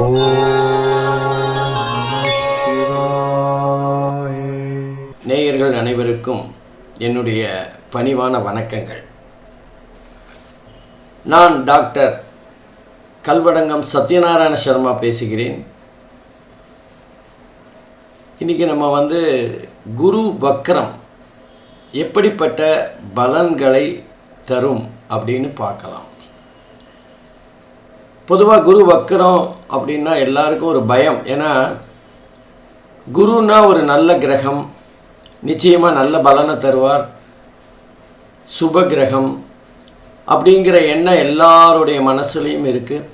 ஓம் சிவாய. நேயர்கள் அனைவருக்கும் என்னுடைய பணிவான வணக்கங்கள். நான் டாக்டர் கல்வடங்கம் சத்யநாராயண சர்மா பேசுகிறேன். இன்றைக்கி நம்ம குரு வக்ரம் எப்படிப்பட்ட பலன்களை தரும் அப்படின்னு பார்க்கலாம். பொதுவாக குரு வக்ரம் அப்படின்னா எல்லாருக்கும் ஒரு பயம். ஏன்னா குருன்னா ஒரு நல்ல கிரகம், நிச்சயமாக நல்ல பலனை தருவார், சுப கிரகம் அப்படிங்கிற எண்ணம் எல்லாருடைய மனசுலேயும் இருக்குது.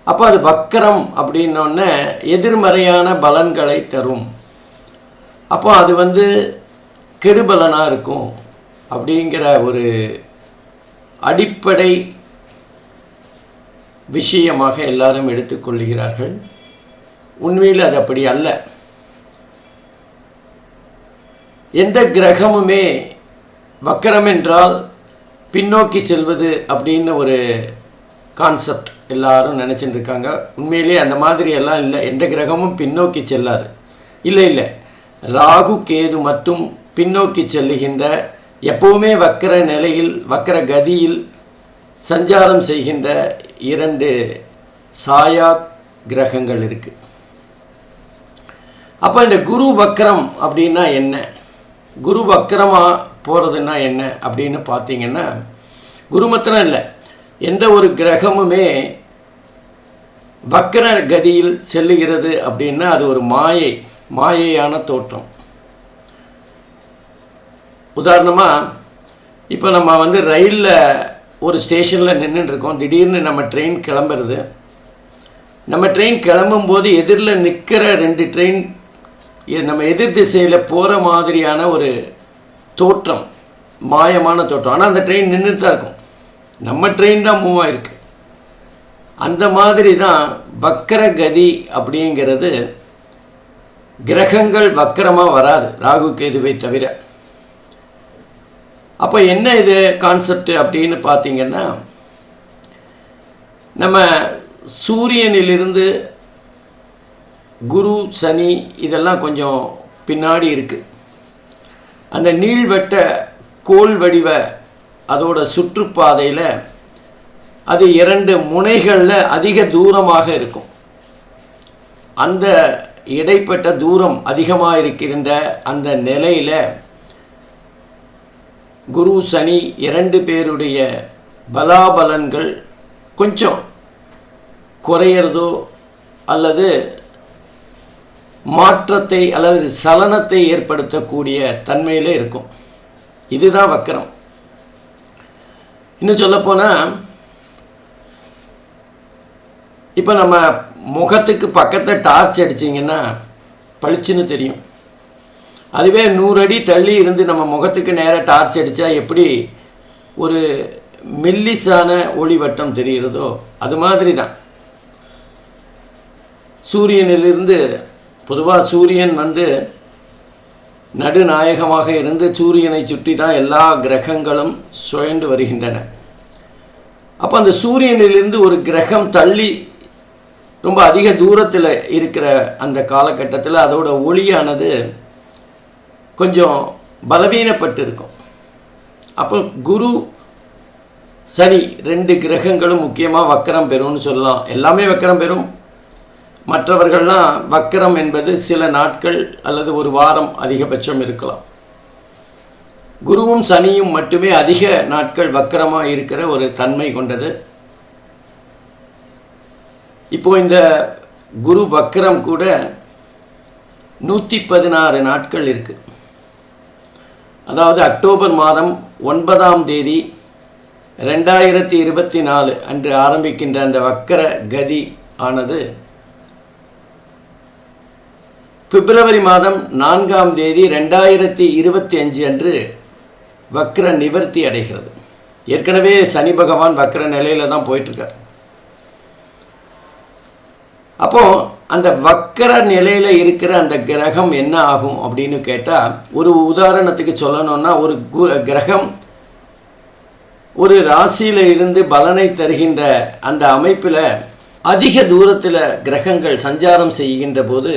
அப்போ அது வக்கரம் அப்படின்னோடனே எதிர்மறையான பலன்களை தரும். அப்போ அது கெடுபலனாக இருக்கும் அப்படிங்கிற ஒரு அடிப்படை விஷயமாக எல்லாரும் எடுத்துக்கொள்கிறார்கள். உண்மையில் அது அப்படி அல்ல. எந்த கிரகமுமே வக்கரம் என்றால் பின்னோக்கி செல்வது அப்படின்னு ஒரு கான்செப்ட் எல்லாரும் நினச்சிட்டு இருக்காங்க. உண்மையிலே அந்த மாதிரி எல்லாம் இல்லை. எந்த கிரகமும் பின்னோக்கி செல்லாது. இல்லை, ராகு கேது மட்டும் பின்னோக்கி செல்லுகின்ற, எப்போவுமே வக்கர நிலையில் வக்கர கதியில் சஞ்சாரம் செய்கின்ற இரண்டு சாயா கிரகங்கள் இருக்குது. அப்போ இந்த குரு வக்ரம் அப்படின்னா என்ன, குரு வக்ரமாக போகிறதுனா என்ன அப்படின்னு பார்த்தீங்கன்னா, குரு மாத்திரம் இல்லை, எந்த ஒரு கிரகமுமே வக்ர கதியில் செல்லுகிறது அப்படின்னா அது ஒரு மாயையான தோற்றம். உதாரணமாக இப்போ நம்ம ரயிலில் ஒரு ஸ்டேஷனில் நின்றுட்டுருக்கோம். திடீர்னு நம்ம ட்ரெயின் கிளம்புறது. நம்ம ட்ரெயின் கிளம்பும்போது எதிரில் நிற்கிற ரெண்டு ட்ரெயின் நம்ம எதிர் திசையில் போகிற மாதிரியான ஒரு தோற்றம், மாயமான தோற்றம். ஆனால் அந்த ட்ரெயின் நின்றுட்டு தான் இருக்கும். நம்ம ட்ரெயின் தான் மூவ் ஆகிருக்கு. அந்த மாதிரி தான் வக்கர கதி அப்படிங்கிறது. கிரகங்கள் வக்கரமாக வராது, ராகு கேதுவை தவிர. அப்போ என்ன இது கான்செப்ட் அப்படின்னு பார்த்தீங்கன்னா, நம்ம சூரியனிலிருந்து குரு சனி இதெல்லாம் கொஞ்சம் பின்னாடி இருக்குது. அந்த நீள்வட்ட கோள் வடிவ அதோட சுற்றுப்பாதையில் அது இரண்டு முனைகளில் அதிக தூரமாக இருக்கும். அந்த இடைப்பட்ட தூரம் அதிகமாக இருக்கின்ற அந்த நிலையில் குரு சனி இரண்டு பேருடைய பலாபலன்கள் கொஞ்சம் குறையிறதோ அல்லது மாற்றத்தை அல்லது சலனத்தை ஏற்படுத்தக்கூடிய தன்மையில் இருக்கும். இதுதான் வக்கரம். இன்னும் சொல்லப்போனால், இப்போ நம்ம முகத்துக்கு பக்கத்தில் டார்ச் அடிச்சிங்கன்னா பளிச்சுன்னு தெரியும். அதுவே 100 அடி தள்ளி இருந்து நம்ம முகத்துக்கு நேராக டார்ச் அடித்தா எப்படி ஒரு மெல்லிசான ஒளிவட்டம் தெரிகிறதோ அது மாதிரி தான் சூரியனிலிருந்து. பொதுவாக சூரியன் நடுநாயகமாக இருந்து சூரியனை சுற்றி தான் எல்லா கிரகங்களும் சுழண்டு வருகின்றன. அப்போ அந்த சூரியனிலிருந்து ஒரு கிரகம் தள்ளி ரொம்ப அதிக தூரத்தில் இருக்கிற அந்த காலகட்டத்தில் அதோட ஒளியானது கொஞ்சம் பலவீனப்பட்டு இருக்கும். அப்போ குரு சனி ரெண்டு கிரகங்களும் முக்கியமாக வக்கரம் பெறும்னு சொல்லலாம். எல்லாமே வக்கரம் பெறும். மற்றவர்கள்லாம் வக்கரம் என்பது சில நாட்கள் அல்லது ஒரு வாரம் அதிகபட்சம் இருக்கலாம். குருவும் சனியும் மட்டுமே அதிக நாட்கள் வக்கரமாக இருக்கிற ஒரு தன்மை கொண்டது. இப்போ இந்த குரு வக்கரம் கூட 116 நாட்கள் இருக்குது. அதாவது அக்டோபர் மாதம் 9ஆம் தேதி 2024 அன்று ஆரம்பிக்கின்ற அந்த வக்கர கதி ஆனது பிப்ரவரி மாதம் 4ஆம் தேதி 2025 அன்று வக்கர நிவர்த்தி அடைகிறது. ஏற்கனவே சனி பகவான் வக்கர நிலையில் தான் போயிட்டுருக்கார். அப்போது அந்த வக்கர நிலையில் இருக்கிற அந்த கிரகம் என்ன ஆகும் அப்படின்னு கேட்டால், ஒரு உதாரணத்துக்கு சொல்லணும்னா, ஒரு கிரகம் ஒரு ராசியில் இருந்து பலனை தருகின்ற அந்த அமைப்பில் அதிக தூரத்தில் கிரகங்கள் சஞ்சாரம் செய்கின்ற போது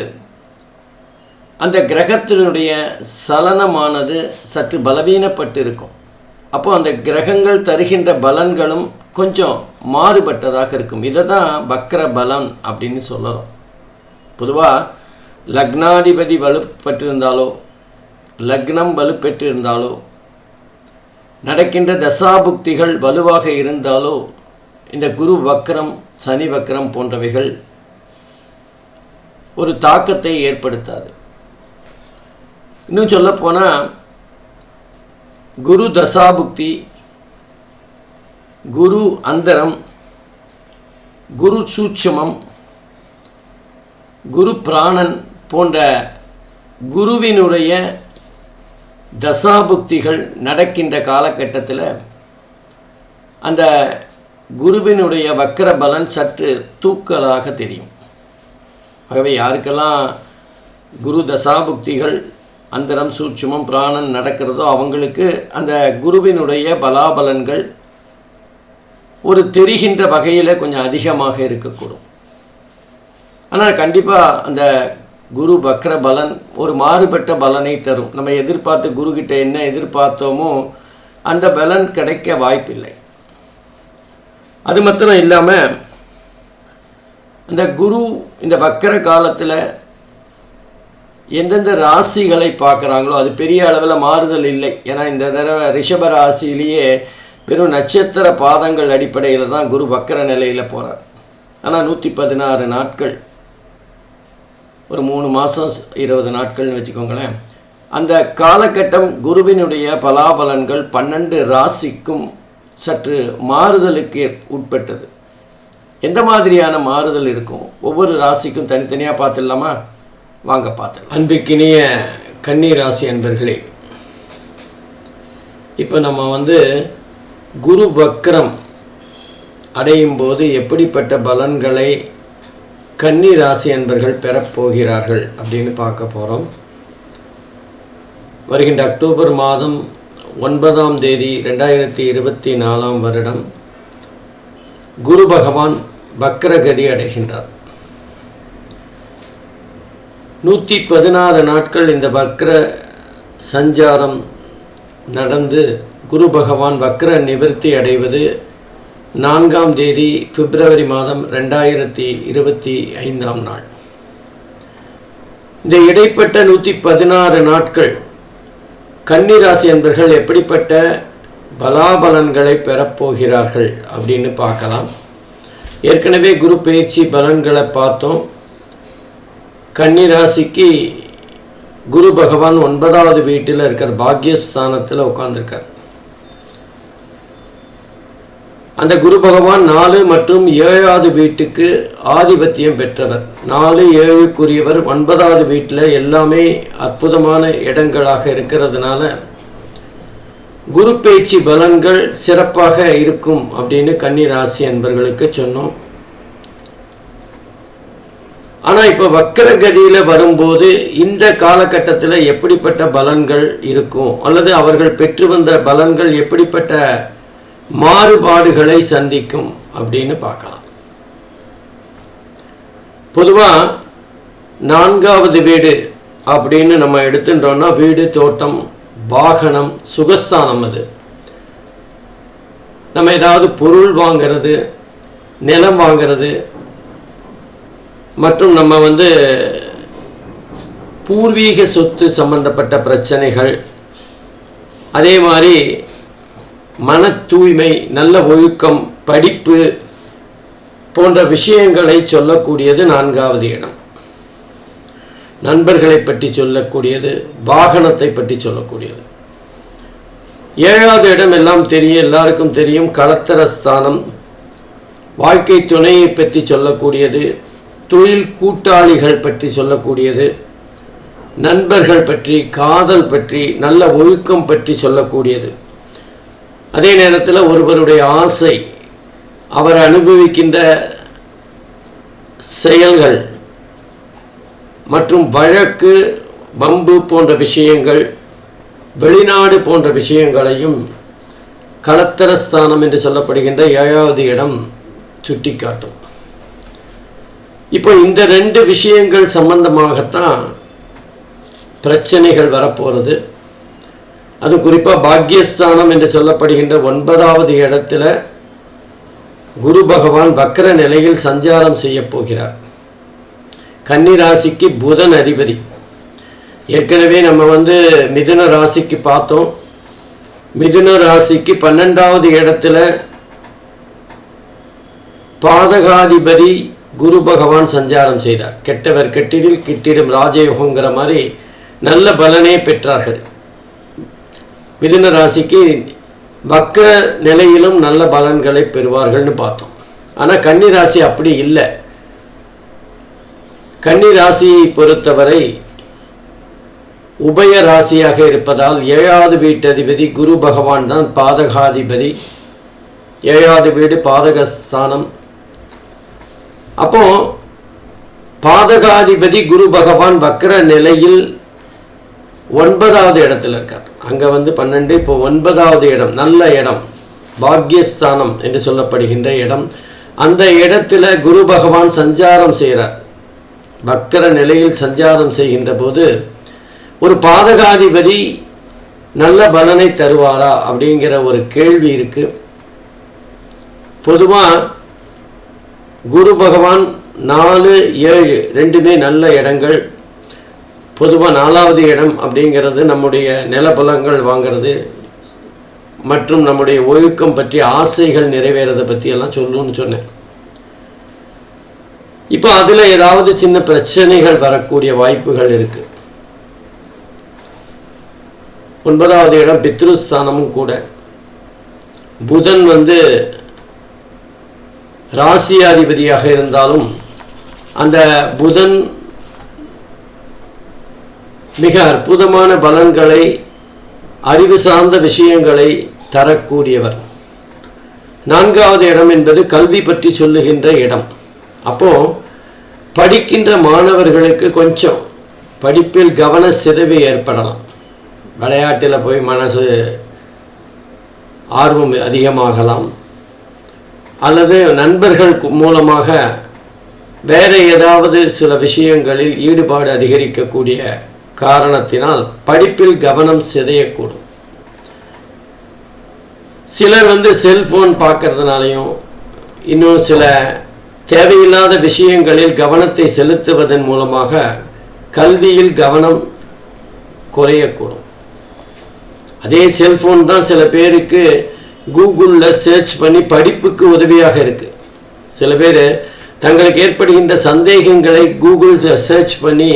அந்த கிரகத்தினுடைய சலனமானது சற்று பலவீனப்பட்டு இருக்கும். அப்போ அந்த கிரகங்கள் தருகின்ற பலன்களும் கொஞ்சம் மாறுபட்டதாக இருக்கும். இதை தான் வக்ர பலன் அப்படின்னு சொல்லலாம். பொதுவாக லக்னாதிபதி வலுப்பெற்றிருந்தாலோ லக்னம் வலுப்பெற்றிருந்தாலோ நடக்கின்ற தசாபுக்திகள் வலுவாக இருந்தாலோ இந்த குரு வக்ரம் சனி வக்ரம் போன்றவைகள் ஒரு தாக்கத்தை ஏற்படுத்தாது. இன்னும் சொல்லப்போனால் குரு தசாபுக்தி, குரு அந்தரம், குரு சூட்சுமம், குரு பிராணன் போன்ற குருவினுடைய தசாபுக்திகள் நடக்கின்ற காலகட்டத்தில் அந்த குருவினுடைய வக்கர பலன் சற்று தூக்கலாக தெரியும். ஆகவே யாருக்கெல்லாம் குரு தசாபுக்திகள் அந்தரம் சூட்சுமம் பிராணன் நடக்கிறதோ அவங்களுக்கு அந்த குருவினுடைய பலாபலன்கள் ஒரு தெரிகின்ற வகையில் கொஞ்சம் அதிகமாக இருக்கக்கூடும். ஆனால் கண்டிப்பாக அந்த குரு வக்ர பலன் ஒரு மாறுபட்ட பலனை தரும். நம்ம எதிர்பார்த்து குருக்கிட்ட என்ன எதிர்பார்த்தோமோ அந்த பலன் கிடைக்க வாய்ப்பில்லை. அது மாத்திரம் இல்லாமல் அந்த குரு இந்த வக்ர காலத்தில் எந்தெந்த ராசிகளை பார்க்குறாங்களோ அது பெரிய அளவில் மாறுதல் இல்லை. ஏன்னா இந்த தடவை ரிஷப ராசியிலேயே வெறும் நட்சத்திர பாதங்கள் அடிப்படையில் தான் குரு வக்ர நிலையில் போகிறார். ஆனால் 116 நாட்கள், ஒரு 3 மாதம் 20 நாட்கள்னு வச்சுக்கோங்களேன். அந்த காலகட்டம் குருவினுடைய பலாபலன்கள் 12 ராசிக்கும் சற்று மாறுதலுக்கு உட்பட்டது. எந்த மாதிரியான மாறுதல் இருக்கும் ஒவ்வொரு ராசிக்கும் தனித்தனியாக பார்த்துடலாமா? வாங்க பார்த்துடலாம். அன்பிற்கினிய கன்னி ராசி அன்பர்களே, இப்போ நம்ம குரு வக்ரம் அடையும் போது எப்படிப்பட்ட பலன்களை கன்னி ராசி அன்பர்கள் பெறப்போகிறார்கள் அப்படின்னு பார்க்க போகிறோம். வருகின்ற அக்டோபர் மாதம் 9ஆம் தேதி 2024 வருடம் குரு பகவான் வக்ரகதி அடைகின்றார். 116 நாட்கள் இந்த வக்ர சஞ்சாரம் நடந்து குரு பகவான் வக்ர நிவர்த்தி அடைவது 4ஆம் தேதி பிப்ரவரி மாதம் 2025 நாள். இந்த இடைப்பட்ட 116 நாட்கள் கன்னிராசி என்பர்கள் எப்படிப்பட்ட பலாபலன்களை பெறப்போகிறார்கள் அப்படின்னு பார்க்கலாம். ஏற்கனவே குரு பயிற்சி பலன்களை பார்த்தோம். கன்னிராசிக்கு குரு பகவான் 9வது வீட்டில் இருக்கிற பாக்யஸ்தானத்தில் உட்கார்ந்துருக்கார். அந்த குரு பகவான் 4 மற்றும் 7வது வீட்டுக்கு ஆதிபத்தியம் பெற்றவர். 4, 7க்குரியவர் 9வது வீட்டில் எல்லாமே அற்புதமான இடங்களாக இருக்கிறதுனால குரு பயிற்சி பலன்கள் சிறப்பாக இருக்கும் அப்படின்னு கன்னி ராசி அன்பர்களுக்கு சொன்னோம். ஆனால் இப்போ வக்ரகதியில் வரும்போது இந்த காலகட்டத்தில் எப்படிப்பட்ட பலன்கள் இருக்கும் அல்லது அவர்கள் பெற்று வந்த பலன்கள் எப்படிப்பட்ட மாறுபாடுகளை சந்திக்கும் அப்படின்னு பார்க்கலாம். பொதுவாக 4வது வீடு அப்படின்னு நம்ம எடுத்துட்டோம்னா வீடு, தோட்டம், வாகனம், சுகஸ்தானம். அது நம்ம ஏதாவது பொருள் வாங்கிறது, நிலம் வாங்கிறது மற்றும் நம்ம பூர்வீக சொத்து சம்பந்தப்பட்ட பிரச்சனைகள், அதே மாதிரி மன தூய்மை, நல்ல ஒழுக்கம், படிப்பு போன்ற விஷயங்களை சொல்லக்கூடியது 4வது இடம். நண்பர்களை பற்றி சொல்லக்கூடியது, வாகனத்தை பற்றி சொல்லக்கூடியது. 7வது இடம் எல்லாம் தெரியும், எல்லாருக்கும் தெரியும், களத்திரஸ்தானம், வாழ்க்கை துணையை பற்றி சொல்லக்கூடியது, தொழில் கூட்டாளிகள் பற்றி சொல்லக்கூடியது, நண்பர்கள் பற்றி, காதல் பற்றி, நல்ல ஒழுக்கம் பற்றி சொல்லக்கூடியது. அதே நேரத்தில் ஒருவருடைய ஆசை, அவர் அனுபவிக்கின்ற செயல்கள் மற்றும் வழக்கு, வம்பு போன்ற விஷயங்கள், வெளிநாடு போன்ற விஷயங்களையும் களத்திரஸ்தானம் என்று சொல்லப்படுகின்ற 7வது இடம் சுட்டி காட்டும். இப்போ இந்த 2 விஷயங்கள் சம்பந்தமாகத்தான் பிரச்சனைகள் வரப்போகிறது. அது குறிப்பாக பாக்யஸ்தானம் என்று சொல்லப்படுகின்ற 9வது இடத்துல குரு பகவான் வக்ர நிலையில் சஞ்சாரம் செய்ய போகிறார். கன்னி ராசிக்கு புதன் அதிபதி. ஏற்கனவே நம்ம மிதுன ராசிக்கு பார்த்தோம். மிதுன ராசிக்கு 12வது இடத்துல பாதகாதிபதி குரு பகவான் சஞ்சாரம் செய்தார். கெட்டவர் கெட்டிடில் கிட்டிடும் ராஜயோகங்கிற மாதிரி நல்ல பலனே பெற்றார்கள். மிதுன ராசிக்கு வக்ர நிலையிலும் நல்ல பலன்களை பெறுவார்கள்னு பார்த்தோம். ஆனால் கன்னி ராசி அப்படி இல்லை. கன்னி ராசியை பொறுத்தவரை உபய ராசியாக இருப்பதால் 7வது வீட்டதிபதி குரு பகவான் தான் பாதகாதிபதி. 7வது வீடு பாதகஸ்தானம். அப்போ பாதகாதிபதி குரு பகவான் வக்ர நிலையில் 9வது இடத்துல இருக்கார். அங்கே 12, இப்போ 9வது இடம், நல்ல இடம், பாக்யஸ்தானம் என்று சொல்லப்படுகின்ற இடம். அந்த இடத்துல குரு பகவான் சஞ்சாரம் செய்கிறார். வக்ர நிலையில் சஞ்சாரம் செய்கின்ற போது ஒரு பாதகாதிபதி நல்ல பலனை தருவாரா அப்படிங்கிற ஒரு கேள்வி இருக்கு. பொதுவாக குரு பகவான் 4, 7 ரெண்டுமே நல்ல இடங்கள். பொதுவாக 4வது இடம் அப்படிங்கிறது நம்முடைய நிலபலங்கள் வாங்கிறது மற்றும் நம்முடைய ஒழுக்கம் பற்றி ஆசைகள் நிறைவேறதை பற்றியெல்லாம் சொல்லணும்னு சொன்னேன். இப்போ அதில் ஏதாவது சின்ன பிரச்சனைகள் வரக்கூடிய வாய்ப்புகள் இருக்குது. 9வது இடம் பித்ருஸ்தானமும் கூட. புதன் ராசியாதிபதியாக இருந்தாலும் அந்த புதன் மிக அற்புதமான பலன்களை, அறிவு சார்ந்த விஷயங்களை தரக்கூடியவர். 4வது இடம் என்பது கல்வி பற்றி சொல்லுகின்ற இடம். அப்போது படிக்கின்ற மாணவர்களுக்கு கொஞ்சம் படிப்பில் கவன சிதைவு ஏற்படலாம். விளையாட்டில் போய் மனசு ஆர்வம் அதிகமாகலாம், அல்லது நண்பர்கள் மூலமாக வேறு ஏதாவது சில விஷயங்களில் ஈடுபாடு அதிகரிக்கக்கூடிய காரணத்தினால் படிப்பில் கவனம் சிதையக்கூடும். சிலர் செல்ஃபோன் பார்க்கறதுனாலையும் இன்னும் சில தேவையில்லாத விஷயங்களில் கவனத்தை செலுத்துவதன் மூலமாக கல்வியில் கவனம் குறையக்கூடும். அதே செல்ஃபோன் தான் சில பேருக்கு கூகுளில் சர்ச் பண்ணி படிப்புக்கு உதவியாக இருக்குது. சில பேர் தங்களுக்கு ஏற்படுகின்ற சந்தேகங்களை கூகுள் சர்ச் பண்ணி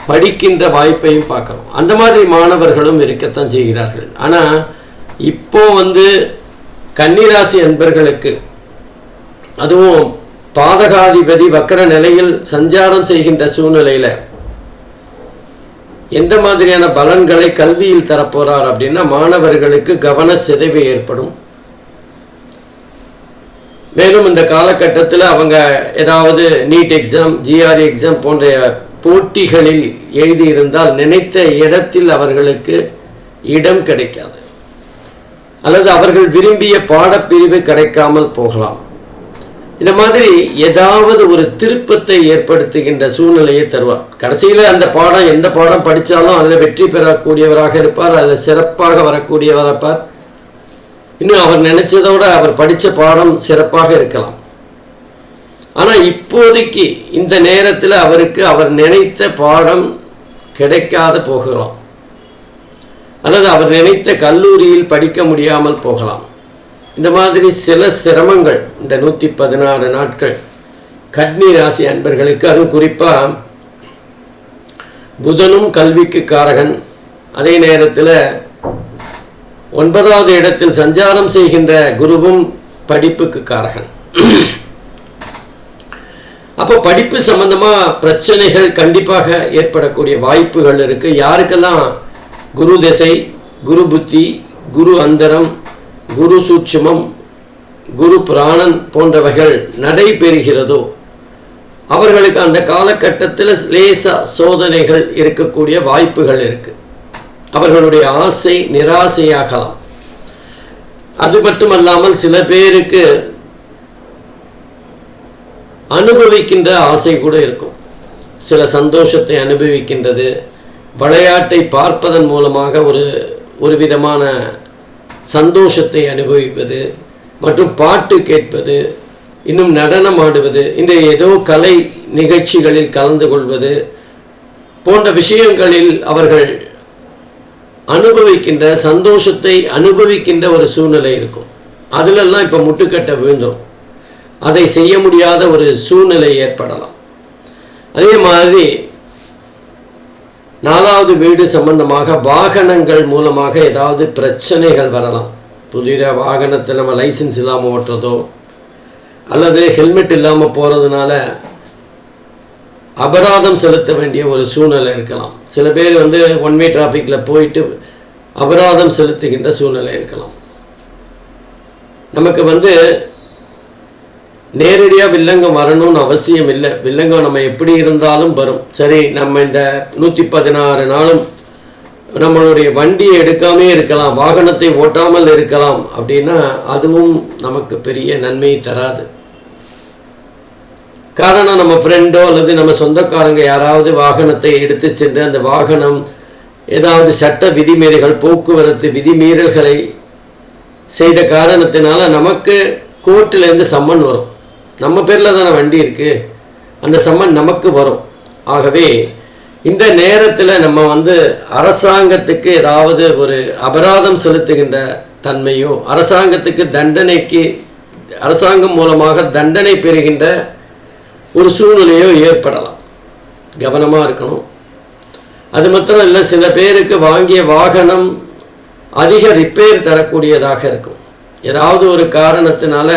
படிக்கின்ற வாய்ப்பையும் பார்க்குறோம். அந்த மாதிரி மாணவர்களும் இருக்கத்தான் செய்கிறார்கள். ஆனால் இப்போ கன்னிராசி அன்பர்களுக்கு, அதுவும் பாதகாதிபதி வக்ர நிலையில் சஞ்சாரம் செய்கின்ற சூழ்நிலையில் எந்த மாதிரியான பலன்களை கல்வியில் தரப்போகிறார் அப்படின்னா, மாணவர்களுக்கு கவன சிதைவு ஏற்படும். மேலும் இந்த காலகட்டத்தில் அவங்க ஏதாவது நீட் எக்ஸாம், ஜிஆர்இ எக்ஸாம் போன்ற போட்டிகளில் எழுதியிருந்தால் நினைத்த இடத்தில் அவர்களுக்கு இடம் கிடைக்காது, அல்லது அவர்கள் விரும்பிய பாடப்பிரிவு கிடைக்காமல் போகலாம். இந்த மாதிரி ஏதாவது ஒரு திருப்பத்தை ஏற்படுத்துகின்ற சூழ்நிலையை தருவார். கடைசியில் அந்த பாடம், எந்த பாடம் படித்தாலும் அதில் வெற்றி பெறக்கூடியவராக இருப்பார், அதில் சிறப்பாக வரக்கூடியவராக இருப்பார். இன்னும் அவர் நினைச்சதோட அவர் படித்த பாடம் சிறப்பாக இருக்கலாம். ஆனால் இப்போதைக்கு இந்த நேரத்தில் அவருக்கு அவர் நினைத்த பாடம் கிடைக்காத போகலாம், அல்லது அவர் நினைத்த கல்லூரியில் படிக்க முடியாமல் போகலாம். இந்த மாதிரி சில சிரமங்கள் இந்த 116 நாட்கள் கன்னி ராசி அன்பர்களுக்கு, அதுவும் குறிப்பாக புதனும் கல்விக்கு காரகன், அதே நேரத்தில் 9வது இடத்தில் சஞ்சாரம் செய்கின்ற குருவும் படிப்புக்கு காரகன். அப்போ படிப்பு சம்பந்தமாக பிரச்சனைகள் கண்டிப்பாக ஏற்படக்கூடிய வாய்ப்புகள் இருக்குது. யாருக்கெல்லாம் குரு திசை, குரு புத்தி, குரு அந்தரம், குரு சூட்சுமம், குரு பிராணன் போன்றவைகள் நடைபெறுகிறதோ அவர்களுக்கு அந்த காலகட்டத்தில் லேசா சோதனைகள் இருக்கக்கூடிய வாய்ப்புகள் இருக்கு. அவர்களுடைய ஆசை நிராசையாகலாம். அது மட்டுமல்லாமல் சில பேருக்கு அனுபவிக்கின்ற ஆசை கூட இருக்கும். சில சந்தோஷத்தை அனுபவிக்கின்றது, விளையாட்டை பார்ப்பதன் மூலமாக ஒரு விதமான சந்தோஷத்தை அனுபவிப்பது, மற்றும் பாட்டு கேட்பது, இன்னும் நடனம் ஆடுவது, இந்த ஏதோ கலை நிகழ்ச்சிகளில் கலந்து கொள்வது போன்ற விஷயங்களில் அவர்கள் அனுபவிக்கின்ற சந்தோஷத்தை அனுபவிக்கின்ற ஒரு சூழ்நிலை இருக்கும். அதிலெல்லாம் இப்போ முட்டுக்கட்டை விழுந்துடும். அதை செய்ய முடியாத ஒரு சூழ்நிலை ஏற்படலாம். அதே மாதிரி 4வது வீடு சம்பந்தமாக வாகனங்கள் மூலமாக ஏதாவது பிரச்சனைகள் வரலாம். புதிய வாகனத்தில் நம்ம லைசன்ஸ் இல்லாமல் ஓட்டுறதோ அல்லது ஹெல்மெட் இல்லாமல் போகிறதுனால அபராதம் செலுத்த வேண்டிய ஒரு சூழ்நிலை இருக்கலாம். சில பேர் ஒன் வே டிராஃபிக்கில் போயிட்டு அபராதம் செலுத்துகின்ற சூழ்நிலை இருக்கலாம். நமக்கு நேரடியாக வில்லங்கம் வரணும்னு அவசியம் இல்லை. வில்லங்கம் நம்ம எப்படி இருந்தாலும் வரும். சரி, நம்ம இந்த 116 நாளும் நம்மளுடைய வண்டியை எடுக்காமே இருக்கலாம், வாகனத்தை ஓட்டாமல் இருக்கலாம் அப்படின்னா அதுவும் நமக்கு பெரிய நன்மை தராது. காரணம், நம்ம ஃப்ரெண்டோ அல்லது நம்ம சொந்தக்காரங்க யாராவது வாகனத்தை எடுத்து சென்று அந்த வாகனம் ஏதாவது சட்ட விதிமீறல்கள், போக்குவரத்து விதிமீறல்களை செய்த காரணத்தினால நமக்கு கோர்ட்டிலேருந்து சம்மன் வரும். நம்ம பேரில் தானே வண்டி இருக்குது, அந்த சம்மன் நமக்கு வரும். ஆகவே இந்த நேரத்தில் நம்ம அரசாங்கத்துக்கு ஏதாவது ஒரு அபராதம் செலுத்துகின்ற தன்மையோ, அரசாங்கம் மூலமாக தண்டனை பெறுகின்ற ஒரு சூழ்நிலையோ ஏற்படலாம். கவனமாக இருக்கணும். அது மாத்திரம் இல்லை, சில பேருக்கு வாங்கிய வாகனம் அதிக ரிப்பேர் தரக்கூடியதாக இருக்கும். ஏதாவது ஒரு காரணத்தினால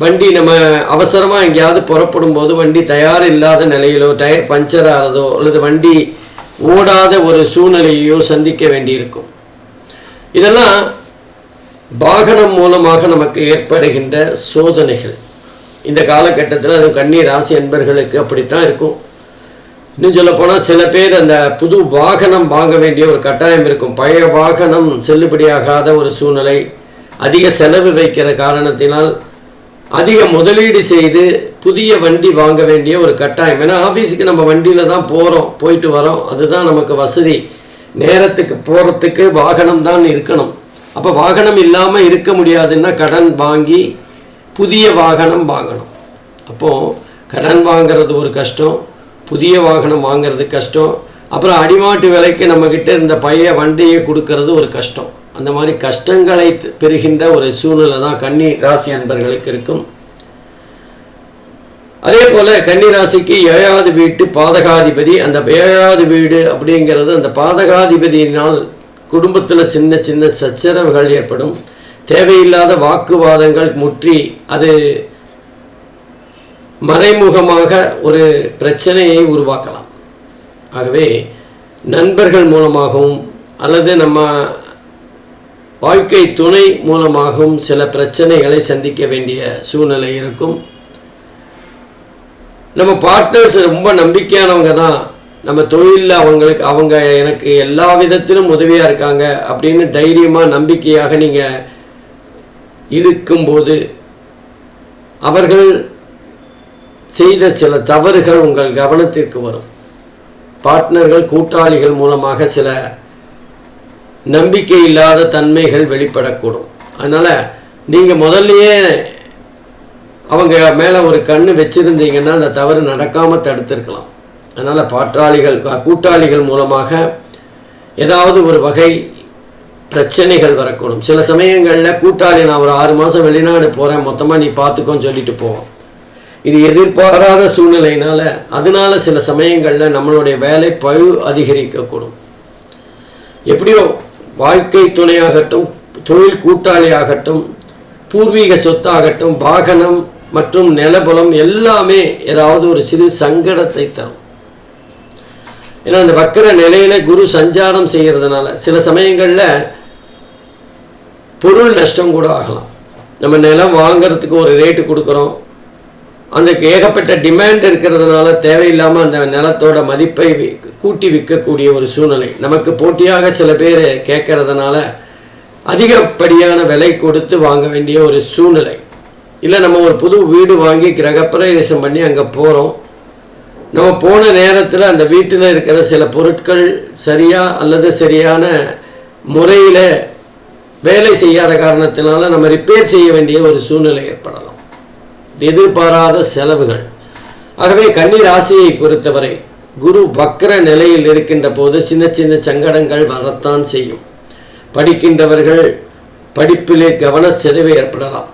வண்டி நம்ம அவசரமாக எங்கேயாவது புறப்படும் போது வண்டி தயார் இல்லாத நிலையிலோ, டயர் பஞ்சர் ஆகிறதோ அல்லது வண்டி ஓடாத ஒரு சூழ்நிலையோ சந்திக்க வேண்டியிருக்கும். இதெல்லாம் வாகனம் மூலமாக நமக்கு ஏற்படுகின்ற சோதனைகள். இந்த காலகட்டத்தில் அது கன்னி ராசி அன்பர்களுக்கு அப்படித்தான் இருக்கும். இன்னும் சொல்லப்போனால் சில பேர் அந்த புது வாகனம் வாங்க வேண்டிய ஒரு கட்டாயம் இருக்கும். பழைய வாகனம் செல்லுபடியாகாத ஒரு சூழ்நிலை, அதிக செலவு வைக்கிற காரணத்தினால் அதிக முதலீடு செய்து புதிய வண்டி வாங்க வேண்டிய ஒரு கட்டாயம். ஏன்னா ஆஃபீஸுக்கு நம்ம வண்டியில் தான் போயிட்டு வரோம், அதுதான் நமக்கு வசதி. நேரத்துக்கு போகிறதுக்கு வாகனம் தான் இருக்கணும். அப்போ வாகனம் இல்லாமல் இருக்க முடியாதுன்னா கடன் வாங்கி புதிய வாகனம் வாங்கணும். அப்போது கடன் வாங்கிறது ஒரு கஷ்டம், புதிய வாகனம் வாங்கிறது கஷ்டம். அப்புறம் அடிமாட்டு விலைக்கு நம்மக்கிட்ட இந்த பழைய வண்டியை கொடுக்கறது ஒரு கஷ்டம். அந்த மாதிரி கஷ்டங்களை பெறுகின்ற ஒரு சூழ்நிலை தான் கன்னி ராசி அன்பர்களுக்கு இருக்கும். அதே போல் கன்னி ராசிக்கு 7வது வீட்டு பாதகாதிபதி. அந்த 7வது வீடு அப்படிங்கிறது அந்த பாதகாதிபதியினால் குடும்பத்தில் சின்ன சின்ன சச்சரவுகள் ஏற்படும். தேவையில்லாத வாக்குவாதங்கள் முற்றி அது மறைமுகமாக ஒரு பிரச்சனையை உருவாக்கலாம். ஆகவே நண்பர்கள் மூலமாகவும் அல்லது நம்ம வாழ்க்கை துணை மூலமாகவும் சில பிரச்சனைகளை சந்திக்க வேண்டிய சூழ்நிலை இருக்கும். நம்ம பார்ட்னர்ஸ் ரொம்ப நம்பிக்கையானவங்க தான். நம்ம தொழிலில் அவங்க எனக்கு எல்லா விதத்திலும் உதவியாக இருக்காங்க அப்படின்னு தைரியமாக நம்பிக்கையாக நீங்கள் இருக்கும்போது அவர்கள் செய்த சில தவறுகள் உங்கள் கவனத்திற்கு வரும். பார்ட்னர்கள், கூட்டாளிகள் மூலமாக சில நம்பிக்கை இல்லாத தன்மைகள் வெளிப்படக்கூடும். அதனால் நீங்கள் முதல்லையே அவங்க மேலே ஒரு கண்ணு வச்சுருந்தீங்கன்னா அந்த தவறு நடக்காமல் தடுத்திருக்கலாம். அதனால் கூட்டாளிகள் மூலமாக ஏதாவது ஒரு வகை பிரச்சனைகள் வரக்கூடும். சில சமயங்களில் கூட்டாளி நான் ஒரு 6 மாதம் வெளிநாடு போகிறேன், மொத்தமாக நீ பார்த்துக்கோன்னு சொல்லிட்டு போவோம். இது எதிர்பாராத சூழ்நிலையினால் அதனால சில சமயங்களில் நம்மளுடைய வேலை பழு அதிகரிக்கக்கூடும். எப்படியோ வாழ்க்கை துணையாகட்டும், தொழில் கூட்டாளியாகட்டும், பூர்வீக சொத்தாகட்டும், வாகனம் மற்றும் நிலபலம் எல்லாமே ஏதாவது ஒரு சிறு சங்கடத்தை தரும். ஏன்னா அந்த வக்கர நிலையில குரு சஞ்சாரம் செய்கிறதுனால சில சமயங்களில் பொருள் நஷ்டம் கூட ஆகலாம். நம்ம நிலம் வாங்கிறதுக்கு ஒரு ரேட்டு கொடுக்குறோம், அந்த ஏகப்பட்ட டிமாண்ட் இருக்கிறதுனால தேவையில்லாமல் அந்த நிலத்தோட மதிப்பை கூட்டி விற்கக்கூடிய ஒரு சூழ்நிலை. நமக்கு போட்டியாக சில பேர் கேட்கறதுனால அதிகப்படியான விலை கொடுத்து வாங்க வேண்டிய ஒரு சூழ்நிலை. இல்லை நம்ம ஒரு புது வீடு வாங்கி கிரகப்பிரவேசம் பண்ணி அங்கே போகிறோம். நம்ம போன நேரத்தில் அந்த வீட்டில் இருக்கிற சில பொருட்கள் சரியாக அல்லது சரியான முறையில் வேலை செய்யாத காரணத்தினால நம்ம ரிப்பேர் செய்ய வேண்டிய ஒரு சூழ்நிலை ஏற்படலாம். எதிர்பாராத செலவுகள். ஆகவே கன்னி ராசியை பொறுத்தவரை குரு வக்ர நிலையில் இருக்கின்ற போது சின்ன சின்ன சங்கடங்கள் வரத்தான் செய்யும். படிக்கின்றவர்கள் படிப்பிலே கவன சிதைவு ஏற்படலாம்.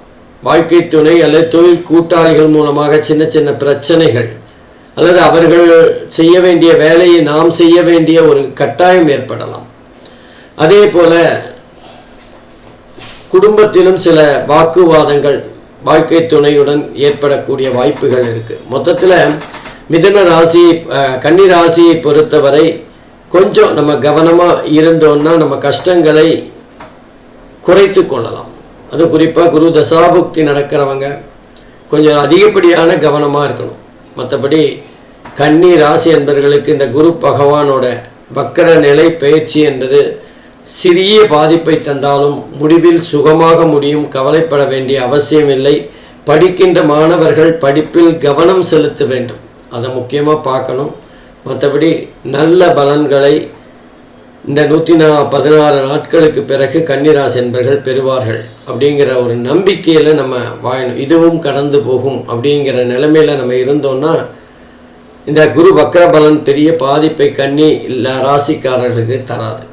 வாழ்க்கை துணை அல்லது தொழில் கூட்டாளிகள் மூலமாக சின்ன சின்ன பிரச்சனைகள் அல்லது அவர்கள் செய்ய வேண்டிய வேலையை நாம் செய்ய வேண்டிய ஒரு கட்டாயம் ஏற்படலாம். அதே போல குடும்பத்திலும் சில வாக்குவாதங்கள் வாழ்க்கை துணையுடன் ஏற்படக்கூடிய வாய்ப்புகள் இருக்குது. மொத்தத்தில் மிதுன ராசி கன்னி ராசியை பொறுத்தவரை கொஞ்சம் நம்ம கவனமாக இருந்தோம்னா நம்ம கஷ்டங்களை குறைத்து கொள்ளலாம். அது குறிப்பாக குரு தசாபுக்தி நடக்கிறவங்க கொஞ்சம் அதிகப்படியான கவனமாக இருக்கணும். மற்றபடி கன்னி ராசி என்பவர்களுக்கு இந்த குரு பகவானோட வக்கர நிலை பயிற்சி என்பது சிறிய பாதிப்பை தந்தாலும் முடிவில் சுகமாக முடியும். கவலைப்பட வேண்டிய அவசியமில்லை. படிக்கின்ற மாணவர்கள் படிப்பில் கவனம் செலுத்த வேண்டும், அதை முக்கியமாக பார்க்கணும். மற்றபடி நல்ல பலன்களை இந்த 116 நாட்களுக்கு பிறகு கன்னிராசி என்பவர்கள் பெறுவார்கள் அப்படிங்கிற ஒரு நம்பிக்கையில் நம்ம வாழணும். இதுவும் கடந்து போகும் அப்படிங்கிற நிலைமையில் நம்ம இருந்தோம்னா இந்த குரு வக்ர பலன் பெரிய பாதிப்பை கன்னி ராசிக்காரர்களுக்கு தராது.